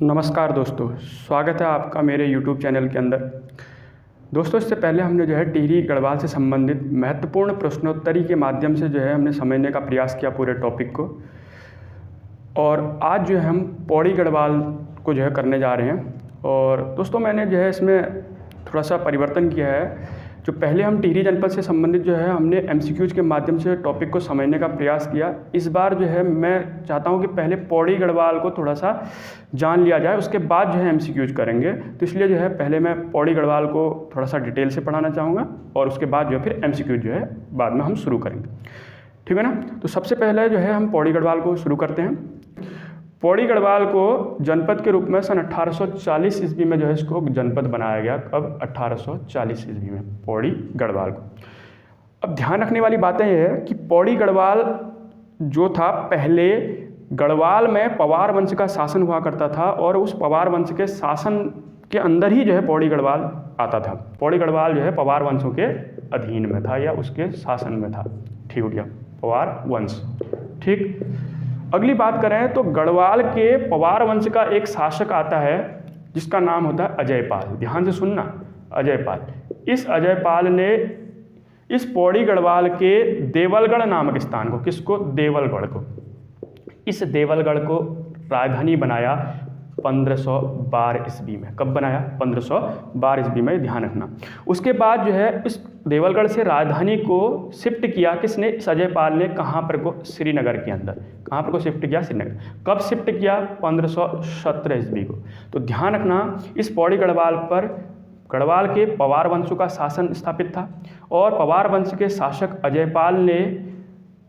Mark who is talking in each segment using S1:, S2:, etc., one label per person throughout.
S1: नमस्कार दोस्तों, स्वागत है आपका मेरे YouTube चैनल के अंदर। दोस्तों, इससे पहले हमने जो है टिहरी गढ़वाल से संबंधित महत्वपूर्ण प्रश्नोत्तरी के माध्यम से जो है हमने समझने का प्रयास किया पूरे टॉपिक को। और आज जो है हम पौड़ी गढ़वाल को जो है करने जा रहे हैं। और दोस्तों, मैंने जो है इसमें थोड़ा सा परिवर्तन किया है। जो पहले हम टिहरी जनपद से संबंधित जो है हमने MCQs के माध्यम से टॉपिक को समझने का प्रयास किया। इस बार जो है मैं चाहता हूं कि पहले पौड़ी गढ़वाल को थोड़ा सा जान लिया जाए, उसके बाद जो है MCQs करेंगे। तो इसलिए जो है पहले मैं पौड़ी गढ़वाल को थोड़ा सा डिटेल से पढ़ाना चाहूँगा और उसके बाद जो है फिर MCQ जो है बाद में हम शुरू करेंगे। ठीक है ना। तो सबसे पहले जो है हम पौड़ी गढ़वाल को शुरू करते हैं। पौड़ी गढ़वाल को जनपद के रूप में सन 1840 ईस्वी में जो है इसको जनपद बनाया गया। कब? 1840 ईस्वी में पौड़ी गढ़वाल को। अब ध्यान रखने वाली बातें यह है कि पौड़ी गढ़वाल जो था, पहले गढ़वाल में पवार वंश का शासन हुआ करता था और उस पवार वंश के शासन के अंदर ही जो है पौड़ी गढ़वाल आता था। पौड़ी गढ़वाल जो है पवार वंशों के अधीन में था या उसके शासन में था। ठीक हो गया, पवार वंश। ठीक। अगली बात करें तो गढ़वाल के पवार वंश का एक शासक आता है जिसका नाम होता है अजयपाल। ध्यान से सुनना, अजयपाल। इस अजयपाल ने इस पौड़ी गढ़वाल के देवलगढ़ नामक स्थान को, किसको? देवलगढ़ को। इस देवलगढ़ को राजधानी बनाया 1512 ईस्वी में। कब बनाया? 1512 ईस्वी में, ध्यान रखना। उसके बाद जो है इस देवलगढ़ से राजधानी को शिफ्ट किया किसने? इस अजयपाल ने। कहाँ पर को? श्रीनगर के अंदर। कहाँ पर को शिफ्ट किया? श्रीनगर। कब शिफ्ट किया? 1517 ईस्वी को। तो ध्यान रखना, इस पौड़ी गढ़वाल पर गढ़वाल के पवार वंशों का शासन स्थापित था और पवार वंश के शासक अजयपाल ने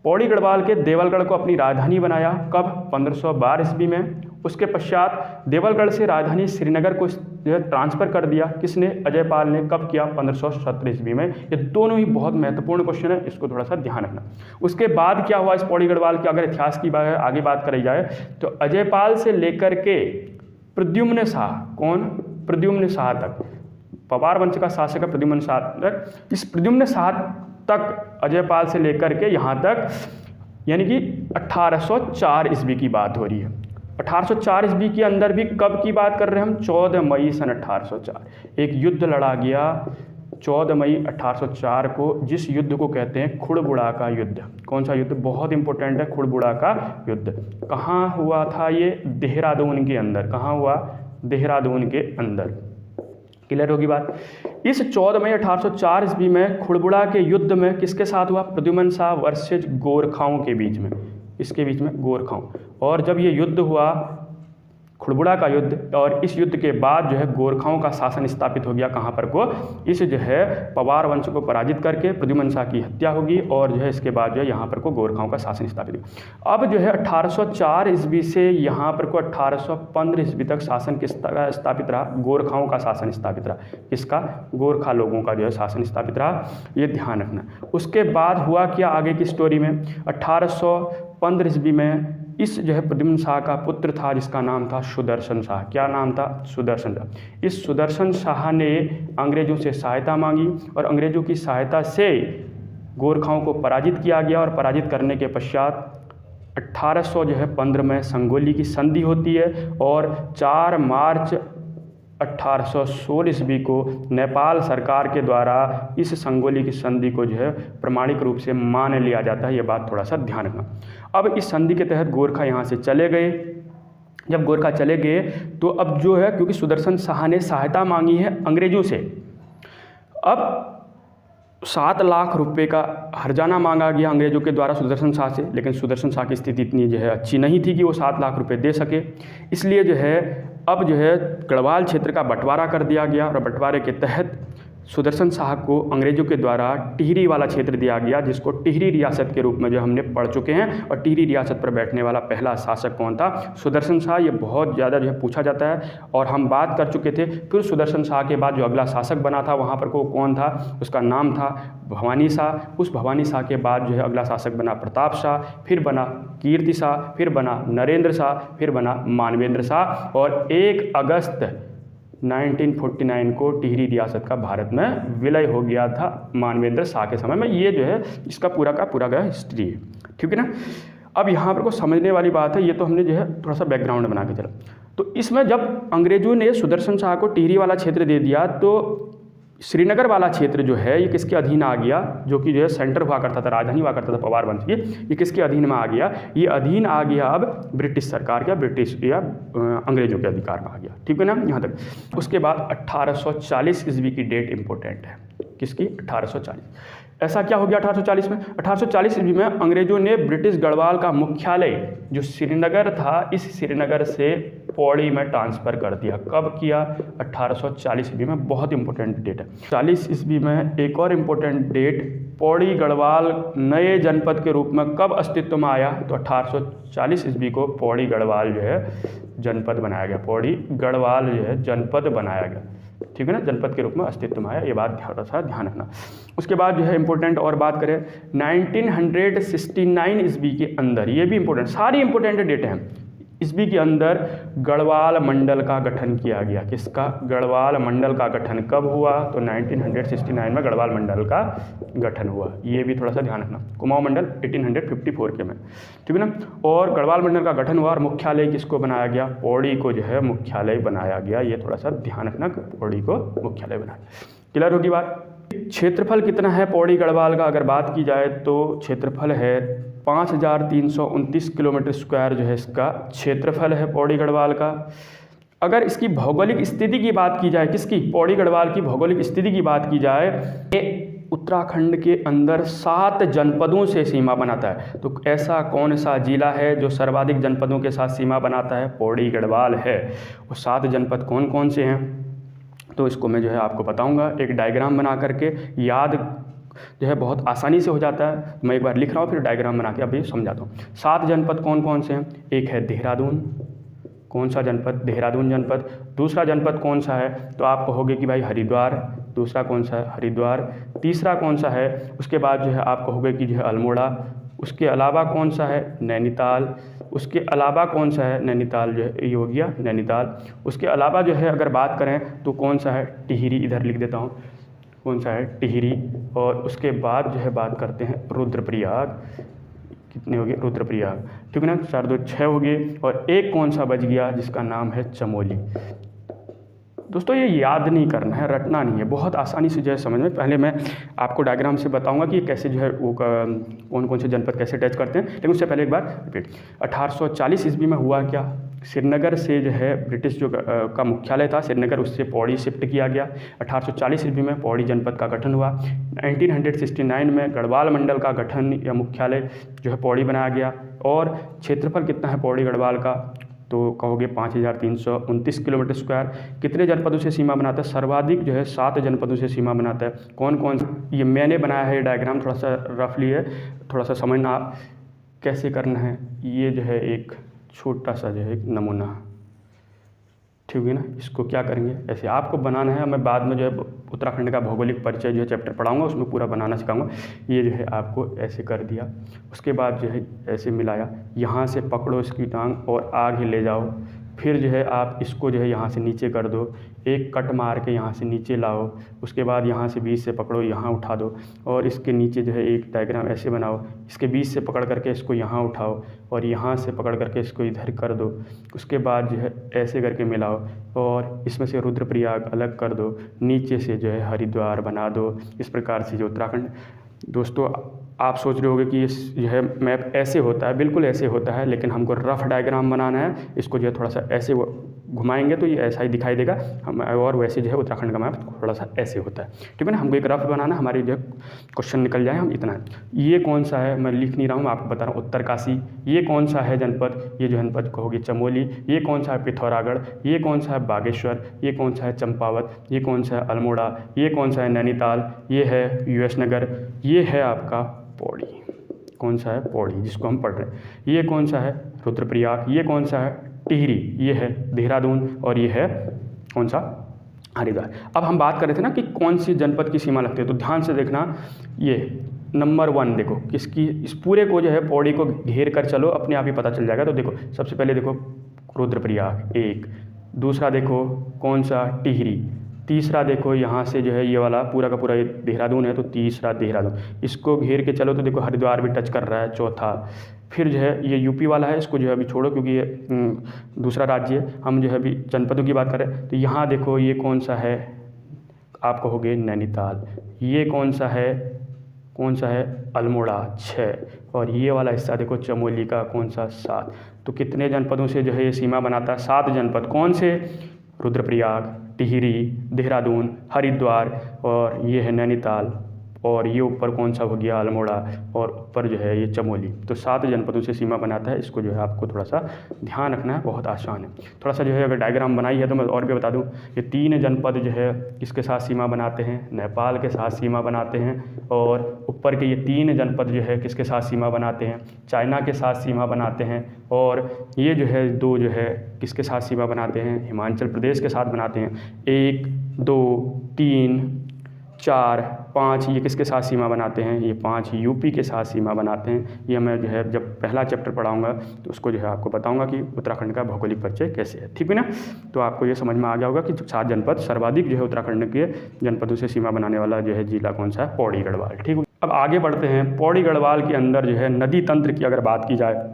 S1: पौड़ी गढ़वाल के देवलगढ़ को अपनी राजधानी बनाया। कब? 1512 ईस्वी में। उसके पश्चात देवलगढ़ से राजधानी श्रीनगर को जो है ट्रांसफ़र कर दिया किसने? अजयपाल ने। कब किया? 1517 ईस्वी में। ये दोनों ही बहुत महत्वपूर्ण क्वेश्चन है, इसको थोड़ा सा ध्यान रखना। उसके बाद क्या हुआ इस पौड़ी गढ़वाल के? अगर इतिहास की आगे बात करी जाए तो अजयपाल से लेकर के प्रद्युम्न शाह, कौन? प्रद्युम्न शाह तक, पवार वंश का शासक है प्रद्युम्न शाह तक। इस प्रद्युम्न शाह तक, अजयपाल से लेकर के यहाँ तक, यानी कि 1804 ईस्वी की बात हो रही है। 1804 ईस्वी के अंदर भी कब की बात कर रहे हैं हम? 14 मई सन 1804 एक युद्ध लड़ा गया 14 मई 1804 को, जिस युद्ध को कहते हैं खुड़बुड़ा का युद्ध। कौन सा युद्ध? बहुत इंपॉर्टेंट है, खुड़बुड़ा का युद्ध। कहाँ हुआ था ये? देहरादून के अंदर। कहाँ हुआ? देहरादून के अंदर। क्लियर होगी बात। इस 14 मई 1804 ईस्वी में खुड़बुड़ा के युद्ध में किसके साथ हुआ? प्रद्युम्न शाह वर्सेज गोरखाओं के बीच में। इसके बीच में गोरखाओं। और जब ये युद्ध हुआ, खुड़बुड़ा का युद्ध, और इस युद्ध के बाद जो है गोरखाओं का शासन स्थापित हो गया। कहाँ पर को? इस जो है पवार वंश को पराजित करके प्रद्युम्न शाह की हत्या होगी और जो है इसके बाद जो है यहाँ पर को गोरखाओं का शासन स्थापित होगा। अब जो है 1804 ईस्वी से यहाँ पर को 1815 ईस्वी तक शासन किसका स्थापित रहा? गोरखाओं का शासन स्थापित रहा। किसका? गोरखा लोगों का जो है शासन स्थापित रहा, ये ध्यान रखना। उसके बाद हुआ क्या आगे की स्टोरी में? 1815 ईस्वी में इस जो है प्रद्युम्न शाह का पुत्र था जिसका नाम था सुदर्शन शाह। क्या नाम था? सुदर्शन शाह। इस सुदर्शन शाह ने अंग्रेजों से सहायता मांगी और अंग्रेजों की सहायता से गोरखाओं को पराजित किया गया और पराजित करने के पश्चात 1815 में संगोली की संधि होती है और 4 मार्च 1816 ईस्वी को नेपाल सरकार के द्वारा इस संगोली की संधि को जो है प्रमाणिक रूप से मान लिया जाता है। ये बात थोड़ा सा ध्यान रखना। अब इस संधि के तहत गोरखा यहाँ से चले गए। जब गोरखा चले गए तो अब जो है, क्योंकि सुदर्शन शाह ने सहायता मांगी है अंग्रेजों से, अब 7 लाख रुपए का हर्जाना मांगा गया अंग्रेजों के द्वारा सुदर्शन शाह से। लेकिन सुदर्शन शाह की स्थिति इतनी जो है अच्छी नहीं थी कि वो 7 लाख रुपए दे सके। इसलिए जो है अब जो है गढ़वाल क्षेत्र का बंटवारा कर दिया गया और बंटवारे के तहत सुदर्शन शाह को अंग्रेजों के द्वारा टिहरी वाला क्षेत्र दिया गया, जिसको टिहरी रियासत के रूप में जो हमने पढ़ चुके हैं। और टिहरी रियासत पर बैठने वाला पहला शासक कौन था? सुदर्शन शाह। ये बहुत ज़्यादा जो है पूछा जाता है और हम बात कर चुके थे। फिर सुदर्शन शाह के बाद जो अगला शासक बना था वहाँ पर को कौन था? उसका नाम था भवानी शाह। उस भवानी शाह के बाद जो है अगला शासक बना प्रताप शाह, फिर बना कीर्ति शाह, फिर बना नरेंद्र शाह, फिर बना मानवेंद्र शाह। और 1 अगस्त 1949 को टिहरी रियासत का भारत में विलय हो गया था मानवेंद्र शाह के समय में। ये जो है इसका पूरा का पूरा का हिस्ट्री है। ठीक है ना। अब यहाँ पर को समझने वाली बात है, ये तो हमने जो है थोड़ा सा बैकग्राउंड बना के चला। तो इसमें जब अंग्रेजों ने सुदर्शन शाह को टिहरी वाला क्षेत्र दे दिया तो श्रीनगर वाला क्षेत्र जो है ये किसके अधीन आ गया, जो कि जो है सेंटर हुआ करता था, राजधानी हुआ करता था पवार वंश की, ये किसके अधीन में आ गया, ये अधीन आ गया अब ब्रिटिश सरकार का, ब्रिटिश या अंग्रेजों के अधिकार में आ गया। ठीक है ना यहाँ तक। उसके बाद 1840 ईस्वी की डेट इंपॉर्टेंट है, किसकी, 1840। ऐसा क्या हो गया 1840 में? 1840 ईस्वी में अंग्रेजों ने ब्रिटिश गढ़वाल का मुख्यालय जो श्रीनगर था, इस श्रीनगर से पौड़ी में ट्रांसफ़र कर दिया। कब किया? 1840 ईस्वी में। बहुत इंपॉर्टेंट डेट है। 40 ईस्वी में एक और इम्पोर्टेंट डेट, पौड़ी गढ़वाल नए जनपद के रूप में कब अस्तित्व में आया? तो 1840 ईस्वी को पौड़ी गढ़वाल जो है जनपद बनाया गया, पौड़ी गढ़वाल जो है जनपद बनाया गया। ठीक है ना, जनपद के रूप में अस्तित्व में आया, ये बात थोड़ा सा ध्यान रखना। उसके बाद जो है इंपॉर्टेंट और बात करें 1969 ईस्वी के अंदर, ये भी इंपॉर्टेंट, सारी इंपॉर्टेंट डेट हैं, ईस्वी के अंदर गढ़वाल मंडल का गठन किया गया। किसका? गढ़वाल मंडल का गठन कब हुआ? तो 1969 में गढ़वाल मंडल का गठन हुआ। ये भी थोड़ा सा ध्यान रखना। कुमाऊं मंडल 1854 के में, ठीक है ना। और गढ़वाल मंडल का गठन हुआ और मुख्यालय किसको बनाया गया? पौड़ी को जो है मुख्यालय बनाया गया। ये थोड़ा सा ध्यान रखना, पौड़ी को मुख्यालय बनाया। क्लियर होगी बात? क्षेत्रफल कितना है पौड़ी गढ़वाल का? अगर बात की जाए तो क्षेत्रफल है 5329 किलोमीटर स्क्वायर जो है इसका क्षेत्रफल है पौड़ी गढ़वाल का। अगर इसकी भौगोलिक स्थिति की बात की जाए, किसकी? पौड़ी गढ़वाल की भौगोलिक स्थिति की बात की जाए, ये उत्तराखंड के अंदर 7 जनपदों से सीमा बनाता है। तो ऐसा कौन सा जिला है जो सर्वाधिक जनपदों के साथ सीमा बनाता है? पौड़ी गढ़वाल है। वो 7 जनपद कौन कौन से हैं तो इसको मैं जो है आपको बताऊंगा एक डायग्राम बना करके। याद जो है बहुत आसानी से हो जाता है, मैं एक बार लिख रहा हूँ फिर डायग्राम बना के अभी समझाता हूँ। 7 जनपद कौन कौन से हैं? एक है देहरादून। कौन सा जनपद? देहरादून जनपद। दूसरा जनपद कौन सा है? तो आप कहोगे कि भाई हरिद्वार। दूसरा कौन सा है? हरिद्वार। तीसरा कौन सा है? उसके बाद जो है आप कहोगे कि जो है अल्मोड़ा। उसके अलावा कौन सा है? नैनीताल। उसके अलावा कौन सा है? नैनीताल जो है ये हो गया नैनीताल। उसके अलावा जो है अगर बात करें तो कौन सा है? टिहरी। इधर लिख देता हूँ कौन सा है? टिहरी। और उसके बाद जो है बात करते हैं रुद्रप्रयाग। कितने हो गए? रुद्रप्रयाग, ठीक है ना। 4 2 6 हो गए। और एक कौन सा बच गया जिसका नाम है चमोली। दोस्तों ये याद नहीं करना है, रटना नहीं है, बहुत आसानी से जो है समझ में। पहले मैं आपको डायग्राम से बताऊंगा कि कैसे जो है वो कौन कौन से जनपद कैसे अटैच करते हैं, लेकिन उससे पहले एक बार रिपीट। 1840 ईस्वी में हुआ क्या? श्रीनगर से जो है ब्रिटिश जो का मुख्यालय था श्रीनगर, उससे पौड़ी शिफ्ट किया गया। 1840 ईस्वी में पौड़ी जनपद का गठन हुआ। 1969 में गढ़वाल मंडल का गठन या मुख्यालय जो है पौड़ी बनाया गया। और क्षेत्रफल कितना है पौड़ी गढ़वाल का? तो कहोगे 5329 किलोमीटर स्क्वायर। कितने जनपदों से सीमा बनाता है? सर्वाधिक जो है 7 जनपदों से सीमा बनाता है। कौन कौन? ये मैंने बनाया है डायग्राम, थोड़ा सा रफली है, थोड़ा सा समझना कैसे करना है। ये जो है एक छोटा सा जो है एक नमूना, ठीक है ना। इसको क्या करेंगे, ऐसे आपको बनाना है। मैं बाद में जो है उत्तराखंड का भौगोलिक परिचय जो है चैप्टर पढ़ाऊंगा, उसमें पूरा बनाना सिखाऊंगा। ये जो है आपको ऐसे कर दिया, उसके बाद जो है ऐसे मिलाया, यहाँ से पकड़ो इसकी टांग और आगे ले जाओ। फिर जो है आप इसको जो है यहाँ से नीचे कर दो, एक कट मार के यहाँ से नीचे लाओ। उसके बाद यहाँ से बीच से पकड़ो, यहाँ उठा दो और इसके नीचे जो है एक डायग्राम ऐसे बनाओ। इसके बीच से पकड़ करके इसको यहाँ उठाओ और यहाँ से पकड़ करके इसको इधर कर दो। उसके बाद जो है ऐसे करके मिलाओ और इसमें से रुद्रप्रयाग अलग कर दो, नीचे से जो है हरिद्वार बना दो। इस प्रकार से जो उत्तराखंड, दोस्तों आप सोच रहे होंगे कि ये जो है मैप ऐसे होता है, बिल्कुल ऐसे होता है, लेकिन हमको रफ डायग्राम बनाना है। इसको जो है थोड़ा सा ऐसे घुमाएंगे तो ये ऐसा ही दिखाई देगा हम, और वैसे जो है उत्तराखंड का मैप थोड़ा सा ऐसे होता है, ठीक है ना। हमको एक रफ बनाना, हमारी जो है क्वेश्चन निकल जाए हम इतना है। ये कौन सा है, मैं लिख नहीं रहा हूँ, मैं आपको बता रहा हूँ, उत्तरकाशी। ये कौन सा है जनपद? ये जो जनपद कहोगे चमोली। ये कौन सा है? पिथौरागढ़। ये कौन सा है? बागेश्वर। ये कौन सा है? चंपावत। ये कौन सा है? अल्मोड़ा। ये कौन सा है? नैनीताल। ये है यूएस नगर। ये है आपका पौड़ी। कौन सा है? पौड़ी, जिसको हम पढ़ रहे हैं। ये कौन सा है? रुद्रप्रयाग। ये कौन सा है? टिहरी। ये है देहरादून और ये है कौन सा? हरिद्वार। अब हम बात कर रहे थे ना कि कौन सी जनपद की सीमा लगती है, तो ध्यान से देखना। ये नंबर 1 देखो किसकी, इस पूरे को जो है पौड़ी को घेर कर चलो, अपने आप ही पता चल जाएगा। तो देखो सबसे पहले देखो रुद्रप्रयाग एक, दूसरा देखो कौन सा? टिहरी। तीसरा देखो यहाँ से जो है ये वाला पूरा का पूरा ये देहरादून है, तो तीसरा देहरादून। इसको घेर के चलो तो देखो हरिद्वार भी टच कर रहा है, चौथा। फिर जो है ये यूपी वाला है, इसको जो है अभी छोड़ो क्योंकि ये दूसरा राज्य है। हम जो है अभी जनपदों की बात करें तो यहाँ देखो ये कौन सा है, आप कहोगे नैनीताल। ये कौन सा है अल्मोड़ा 6, और ये वाला हिस्सा देखो चमोली का कौन सा 7। तो कितने जनपदों से जो है ये सीमा बनाता है? 7 जनपद। कौन से? रुद्रप्रयाग, टिहरी, देहरादून, हरिद्वार, और ये है नैनीताल, और ये ऊपर कौन सा हो गया? अल्मोड़ा, और ऊपर जो है ये चमोली। तो 7 जनपदों से सीमा बनाता है। इसको जो है आपको थोड़ा सा ध्यान रखना है, बहुत आसान है। थोड़ा सा जो है अगर डायग्राम बनाई है तो मैं और भी बता दूं, ये 3 जनपद जो है किसके साथ सीमा बनाते हैं? नेपाल के साथ सीमा बनाते हैं। और ऊपर के ये 3 जनपद जो है किसके साथ सीमा बनाते हैं? चाइना के साथ सीमा बनाते हैं। और ये जो है 2 जो है किसके साथ सीमा बनाते हैं? हिमाचल प्रदेश के साथ बनाते हैं। 1, 2, 3, 4, 5 ये किसके साथ सीमा बनाते हैं? ये 5 यूपी के साथ सीमा बनाते हैं। ये मैं जो है जब पहला चैप्टर पढ़ाऊंगा तो उसको जो है आपको बताऊंगा कि उत्तराखंड का भौगोलिक परिचय कैसे है, ठीक है ना। तो आपको ये समझ में आ गया होगा कि 7 जनपद, सर्वाधिक जो है उत्तराखंड के जनपदों से सीमा बनाने वाला जो है जिला कौन सा है? पौड़ी गढ़वाल, ठीक है। अब आगे बढ़ते हैं। पौड़ी गढ़वाल के अंदर जो है नदी तंत्र की अगर बात की जाए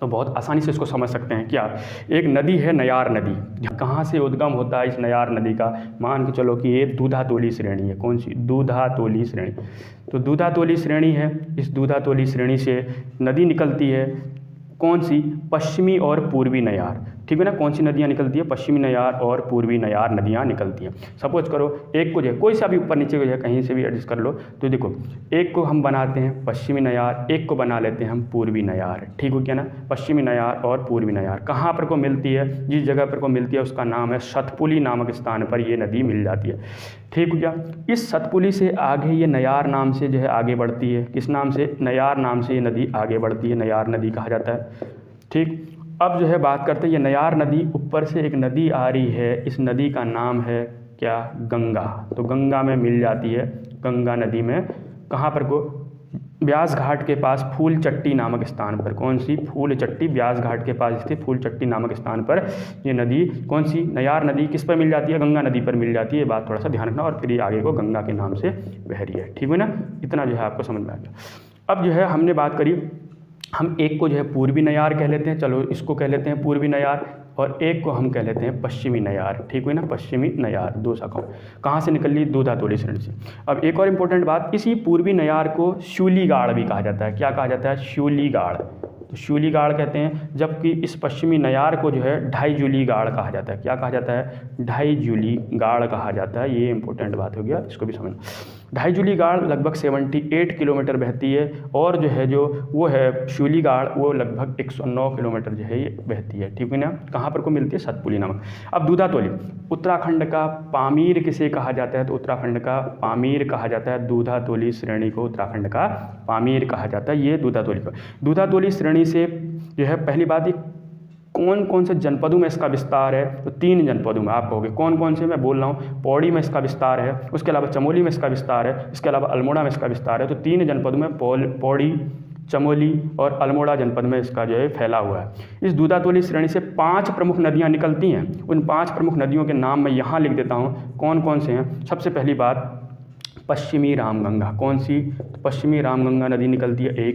S1: तो बहुत आसानी से इसको समझ सकते हैं। क्या? एक नदी है नयार नदी। कहाँ से उद्गम होता है इस नयार नदी का? मान के चलो कि ये दूधातोली श्रेणी है। कौन सी? दूधातोली श्रेणी। तो दूधातोली श्रेणी है, इस दूधातोली श्रेणी से नदी निकलती है। कौन सी? पश्चिमी और पूर्वी नयार, ठीक है ना। कौन सी नदियाँ निकलती है? पश्चिमी नयार और पूर्वी नयार नदियाँ निकलती हैं। सपोज करो एक को जो है कोई सा भी ऊपर नीचे को जो है कहीं से भी एडजस्ट कर लो। तो देखो एक को हम बनाते हैं पश्चिमी नयार, एक को बना लेते हैं हम पूर्वी नयार, ठीक हो क्या ना। पश्चिमी नयार और पूर्वी नयार कहाँ पर को मिलती है? जिस जगह पर को मिलती है उसका नाम है सतपुली नामक स्थान पर ये नदी मिल जाती है, ठीक हो गया। इस सतपुली से आगे ये नयार नाम से जो है आगे बढ़ती है। किस नाम से? नयार नाम से ये नदी आगे बढ़ती है, नयार नदी कहा जाता है, ठीक। अब जो है बात करते हैं ये नयार नदी, ऊपर से एक नदी आ रही है, इस नदी का नाम है क्या? गंगा। तो गंगा में मिल जाती है, गंगा नदी में कहाँ पर को? ब्यास घाट के पास फूलचट्टी नामक स्थान पर। कौन सी? फूलचट्टी, ब्यास घाट के पास स्थित फूलचट्टी नामक स्थान पर ये नदी कौन सी? नयार नदी किस पर मिल जाती है? गंगा नदी पर मिल जाती है। ये बात थोड़ा सा ध्यान रखना। और फिर ये आगे को गंगा के नाम से बह रही है, ठीक है ना। इतना जो है आपको समझ में आ गया। अब जो है हमने बात करी, हम एक को जो है पूर्वी नयार कह लेते हैं, चलो इसको कह लेते हैं पूर्वी नयार, और एक को हम कह लेते हैं पश्चिमी नयार, ठीक हुई ना। पश्चिमी नयार 2 शाखाओं कहाँ से निकल ली? दूधातोली श्रेणी से। अब एक और इम्पोर्टेंट बात, इसी पूर्वी नयार को शूलीगाड़ भी कहा जाता है। क्या कहा जाता है? शूलीगाड़। तो शूलीगाड़ कहते हैं, जबकि इस पश्चिमी नयार को जो है ढाई जूली गाड़ कहा जाता है। क्या कहा जाता है? ढाई जूली गाड़ कहा जाता है। ये इंपॉर्टेंट बात हो गया, इसको भी समझना। ढाई जूली गाड़ लगभग 78 किलोमीटर बहती है, और जो है वो है शूली गाड़ वो लगभग 109 किलोमीटर जो है ये बहती है, ठीक है ना। कहाँ पर को मिलती है? सतपुली नामक। अब दूधातोली, उत्तराखंड का पामीर किसे कहा जाता है? तो उत्तराखंड का पामीर कहा जाता है, दूधातोली श्रेणी को उत्तराखंड का पामीर कहा जाता है। ये दूधातोली का, दूधातोली श्रेणी से जो है पहली बात ही कौन कौन से जनपदों में इसका विस्तार है? तो 3 जनपदों में। आप कहोगे कौन कौन से? मैं बोल रहा हूँ, पौड़ी में इसका विस्तार है, उसके अलावा चमोली में इसका विस्तार है, इसके अलावा अल्मोड़ा में इसका विस्तार है। तो 3 जनपदों में पौड़ी, चमोली और अल्मोड़ा जनपद में इसका जो है फैला हुआ है। इस दूधातोली श्रेणी से 5 प्रमुख नदियाँ निकलती हैं। उन 5 प्रमुख नदियों के नाम मैं यहाँ लिख देता हूँ, कौन कौन से हैं। सबसे पहली बात पश्चिमी रामगंगा। कौन सी? तो पश्चिमी रामगंगा नदी निकलती है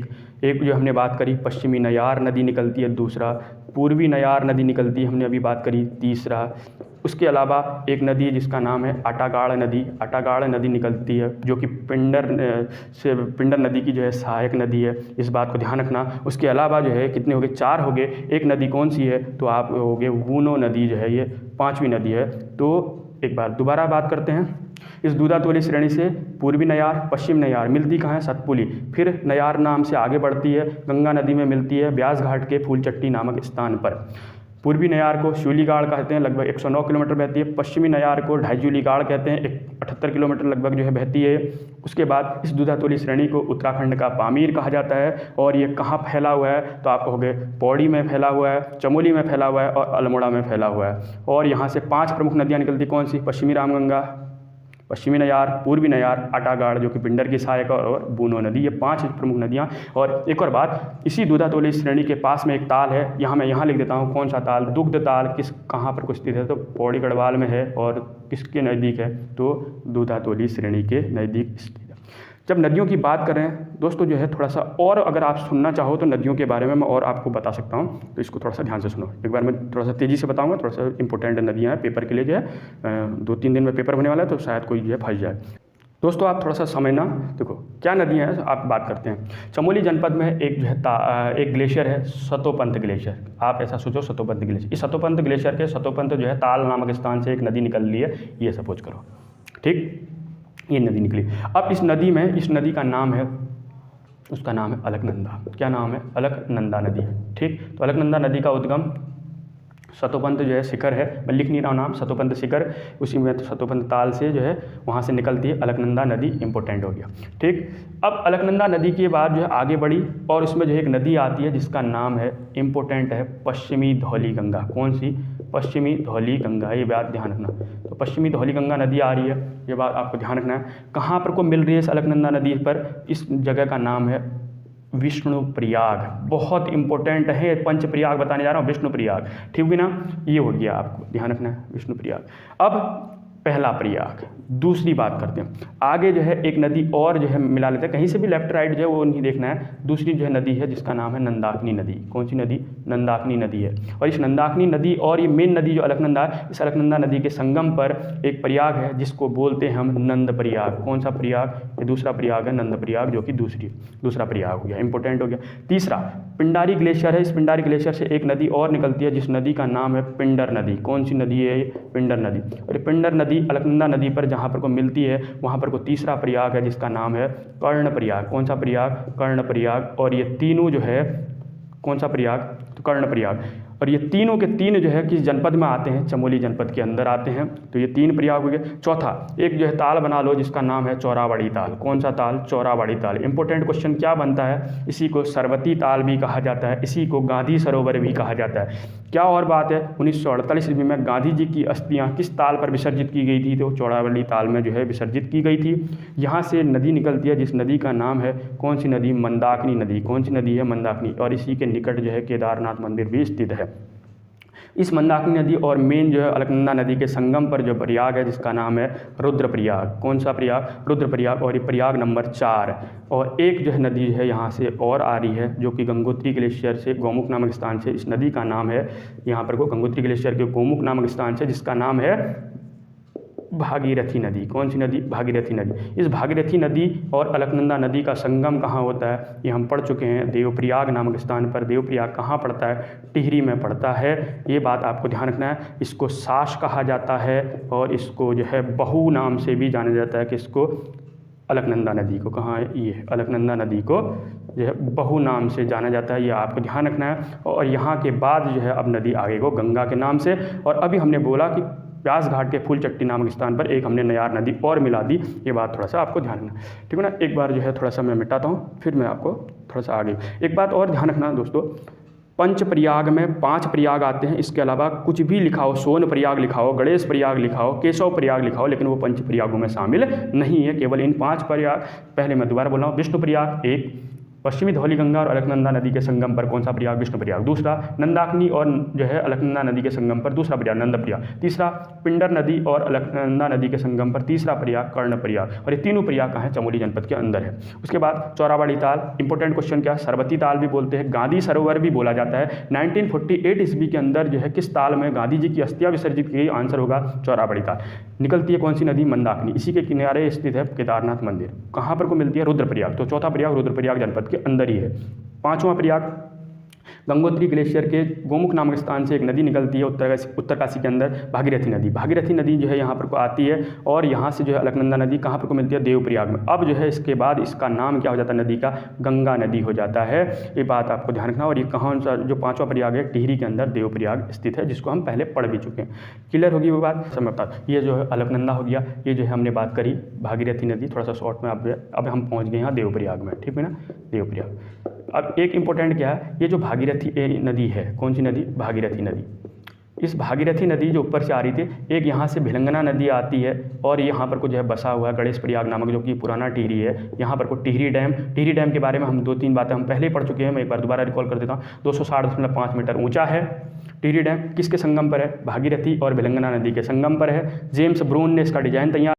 S1: एक जो हमने बात करी। पश्चिमी नयार नदी निकलती है दूसरा। पूर्वी नयार नदी निकलती है, हमने अभी बात करी, तीसरा। उसके अलावा एक नदी जिसका नाम है आटागाड़ नदी, आटागाड़ नदी निकलती है, जो कि पिंडर नदी की जो है सहायक नदी है। इस बात को ध्यान रखना। उसके अलावा जो है कितने हो गए? 4 हो गए। एक नदी कौन सी है? तो आप हो गए वूनो नदी जो है, ये 5वीं नदी है। तो एक बार दोबारा बात करते हैं। इस दूधातोली श्रेणी से पूर्वी नयार, पश्चिम नयार मिलती कहाँ है? सतपुली। फिर नयार नाम से आगे बढ़ती है, गंगा नदी में मिलती है ब्यास घाट के फूलचट्टी नामक स्थान पर। पूर्वी नयार को शूलीगाड़ कहते हैं, लगभग 109 किलोमीटर बहती है। पश्चिमी नयार को ढाई जूलीगाड़ कहते हैं, 78 किलोमीटर लगभग जो है बहती है। उसके बाद इस दूधातोली श्रेणी को उत्तराखंड का पामीर कहा जाता है। और ये कहाँ फैला हुआ है? तो आप कहोगे पौड़ी में फैला हुआ है, चमोली में फैला हुआ है और अल्मोड़ा में फैला हुआ है। और यहाँ से 5 प्रमुख नदियाँ निकलती, कौन सी? पश्चिमी रामगंगा, पश्चिमी नयार, पूर्वी नयार, आटागाड़ जो कि पिंडर की सहायक और बूनो नदी, ये 5 प्रमुख नदियाँ। और एक और बात, इसी दूधातोली श्रेणी के पास में एक ताल है, यहाँ मैं यहाँ लिख देता हूँ, कौन सा ताल? दुग्ध ताल। किस कहाँ पर को स्थित है? तो पौड़ी गढ़वाल में है। और किसके नज़दीक है? तो दूधातोली श्रेणी के नज़दीक स्थित है। जब नदियों की बात करें दोस्तों जो है थोड़ा सा और अगर आप सुनना चाहो तो नदियों के बारे में मैं और आपको बता सकता हूँ, तो इसको थोड़ा सा ध्यान से सुनो। एक बार मैं थोड़ा सा तेज़ी से बताऊँगा, थोड़ा सा इंपॉर्टेंट नदियाँ हैं पेपर के लिए जो है 2-3 दिन में पेपर होने वाला है, तो शायद कोई जो है फंस जाए। दोस्तों आप थोड़ा सा समझना, देखो क्या नदियाँ हैं आप बात करते हैं। चमोली जनपद में एक जो है एक ग्लेशियर है सतोपंथ ग्लेशियर। आप ऐसा सोचो सतोपंथ ग्लेशियर, इस सतोपंथ ग्लेशियर के सतोपंथ जो है ताल नामक स्थान से एक नदी निकल रही है, ये सपोज करो, ठीक, ये नदी निकली। अब इस नदी में, इस नदी का नाम है, उसका नाम है अलकनंदा। क्या नाम है? अलकनंदा नदी, ठीक। तो अलकनंदा नदी का उद्गम सतोपंथ जो है शिखर है, मैं लिख नहीं रहा हूँ नाम, सतोपंथ शिखर, उसी में सतोपंथ ताल से जो है वहाँ से निकलती है अलकनंदा नदी, इंपॉर्टेंट हो गया, ठीक। अब अलकनंदा नदी के बाद जो है आगे बढ़ी और उसमें जो है एक नदी आती है जिसका नाम है, इंपॉर्टेंट है, पश्चिमी धौली गंगा। कौन सी? पश्चिमी धौली गंगा, ये बात ध्यान रखना। तो पश्चिमी धौली गंगा नदी आ रही है, ये बात आपको ध्यान रखना है। कहाँ पर को मिल रही है इस अलकनंदा नदी पर? इस जगह का नाम है विष्णु प्रयाग। बहुत इंपॉर्टेंट है, पंच प्रयाग बताने जा रहा हूँ, विष्णु प्रयाग, ठीक है ना। ये हो गया, आपको ध्यान रखना है विष्णु प्रयाग। अब पहला प्रयाग, दूसरी बात करते हैं। आगे जो है एक नदी और जो है मिला लेते हैं, कहीं से भी लेफ्ट राइट जो है वो नहीं देखना है। दूसरी जो है नदी है जिसका नाम है नंदाकिनी नदी। कौन सी नदी? नंदाकिनी नदी है। और इस नंदाकिनी नदी और ये मेन नदी जो अलकनंदा है, इस अलकनंदा नदी के संगम पर एक प्रयाग है जिसको बोलते हैं हम नंद प्रयाग। कौन सा प्रयाग? ये दूसरा प्रयाग है नंद प्रयाग, जो कि दूसरा प्रयाग हो गया, इंपॉर्टेंट हो गया। तीसरा पिंडारी ग्लेशियर है। इस पिंडारी ग्लेशियर से एक नदी और निकलती है जिस नदी का नाम है पिंडर नदी। कौन सी नदी है? पिंडर नदी। और पिंडर नदी अलकनंदा नदी पर जहाँ पर को मिलती है वहाँ पर को तीसरा प्रयाग है जिसका नाम है कर्ण प्रयाग। कौन सा प्रयाग? कर्ण प्रयाग। और ये तीनों जो है, कौन सा प्रयाग? तो कर्ण प्रयाग। और ये तीनों के तीन जो है किस जनपद में आते हैं? चमोली जनपद के अंदर आते हैं। तो ये 3 प्रयाग हो गए। चौथा एक जो है ताल बना लो जिसका नाम है चौराबाड़ी ताल। कौन सा ताल? चौराबाड़ी ताल। इंपॉर्टेंट क्वेश्चन क्या बनता है? इसी को सरवती ताल भी कहा जाता है, इसी को गांधी सरोवर भी कहा जाता है। क्या और बात है? 1948 ईस्वी में गांधी जी की अस्थियां किस ताल पर विसर्जित की गई थी? तो चौराबाड़ी ताल में जो है विसर्जित की गई थी। यहाँ से नदी निकलती है जिस नदी का नाम है, कौन सी नदी? मंदाकिनी नदी। कौन सी नदी है? मंदाकिनी। और इसी के निकट जो है केदारनाथ मंदिर भी स्थित है। इस मंदाकिनी नदी और मेन जो है अलकनंदा नदी के संगम पर जो प्रयाग है जिसका नाम है रुद्रप्रयाग। कौन सा प्रयाग? रुद्रप्रयाग। और ये प्रयाग नंबर 4। और एक जो है नदी है यहाँ से और आ रही है जो कि गंगोत्री ग्लेशियर से, गौमुख नामक स्थान से, इस नदी का नाम है यहाँ पर को गंगोत्री ग्लेशियर के गौमुख नामक स्थान से, जिसका नाम है भागीरथी नदी। कौन सी नदी? भागीरथी नदी। इस भागीरथी नदी और अलकनंदा नदी का संगम कहाँ होता है? ये हम पढ़ चुके हैं, देवप्रयाग नामक स्थान पर। देवप्रयाग कहाँ पड़ता है? टिहरी में पड़ता है। ये बात आपको ध्यान रखना है। इसको साश कहा जाता है और इसको जो है बहू नाम से भी जाना जाता है। किसको? अलकनंदा नदी को। कहाँ है ये? अलकनंदा नदी को जो है बहू नाम से जाना जाता है, ये आपको ध्यान रखना है। और यहाँ के बाद जो है अब नदी आगे को गंगा के नाम से। और अभी हमने बोला कि व्यास घाट के फूलचट्टी नामक स्थान पर एक हमने नयार नदी और मिला दी। ये बात थोड़ा सा आपको ध्यान रखना, ठीक है ना। एक बार जो है थोड़ा सा मैं मिटाता हूँ, फिर मैं आपको थोड़ा सा आगे एक बात और ध्यान रखना दोस्तों। पंच प्रयाग में 5 प्रयाग आते हैं, इसके अलावा कुछ भी लिखाओ, सोन प्रयाग लिखाओ, गणेश प्रयाग लिखाओ, केशव प्रयाग लिखाओ, लेकिन वो पंच प्रयागों में शामिल नहीं है। केवल इन 5 प्रयाग, पहले मैं दोबारा बोल रहा हूँ, विष्णु प्रयाग एक, पश्चिमी धौली गंगा और अलकनंदा नदी के संगम पर कौन सा प्रयाग? विष्णु प्रयाग। दूसरा नंदाकिनी और जो है अलकनंदा नदी के संगम पर दूसरा प्रयाग नंद प्रयाग। तीसरा पिंडर नदी और अलकनंदा नदी के संगम पर तीसरा प्रयाग कर्ण प्रयाग। और ये तीनों प्रयाग कहाँ है? चमोली जनपद के अंदर है। उसके बाद चौराबाड़ी ताल, इंपॉर्टेंट क्वेश्चन क्या? सरवती ताल भी बोलते हैं, गांधी सरोवर भी बोला जाता है। 1948 ईस्वी के अंदर जो है किस ताल में गांधी जी की अस्थियां विसर्जित की गई? आंसर होगा चौराबाड़ी ताल। निकलती है कौन सी नदी? मंदाकिनी। इसी के किनारे स्थित है केदारनाथ मंदिर। कहाँ पर को मिलती है? रुद्रप्रयाग। तो चौथा प्रयाग रुद्रप्रयाग जनपद के अंदर ही है। 5वां प्रयाग गंगोत्री ग्लेशियर के गोमुख नामक स्थान से एक नदी निकलती है उत्तरकाशी के अंदर, भागीरथी नदी। भागीरथी नदी जो है यहाँ पर को आती है और यहाँ से जो है अलकनंदा नदी कहाँ पर को मिलती है? देवप्रयाग में। अब जो है इसके बाद इसका नाम क्या हो जाता है नदी का? गंगा नदी हो जाता है। ये बात आपको ध्यान रखना। और ये कहाँ सा जो 5वां प्रयाग है? टिहरी के अंदर देवप्रयाग स्थित है, जिसको हम पहले पढ़ भी चुके हैं। क्लियर होगी वो बात? समय बता। ये जो है अलकनंदा हो गया, ये जो है हमने बात करी भागीरथी नदी, थोड़ा सा शॉर्ट में अब हम पहुँच गए यहाँ देवप्रयाग में, ठीक है ना, देवप्रयाग। अब एक इम्पोर्टेंट क्या है, ये जो भागीरथी नदी है, कौन सी नदी? भागीरथी नदी। इस भागीरथी नदी जो ऊपर से आ रही थी, एक यहाँ से भिलंगना नदी आती है और यहाँ पर को जो है बसा हुआ है गणेश प्रयाग नामक, जो कि पुराना टिहरी है। यहाँ पर को टिहरी डैम के बारे में हम 2-3 बातें हम पहले ही पढ़ चुके हैं, मैं एक बार दोबारा रिकॉल कर देता हूँ। 260.5 मीटर ऊंचा है। टिहरी डैम किसके संगम पर है? भागीरथी और भिलंगना नदी के संगम पर है। जेम्स ब्रून ने इसका डिजाइन तैयार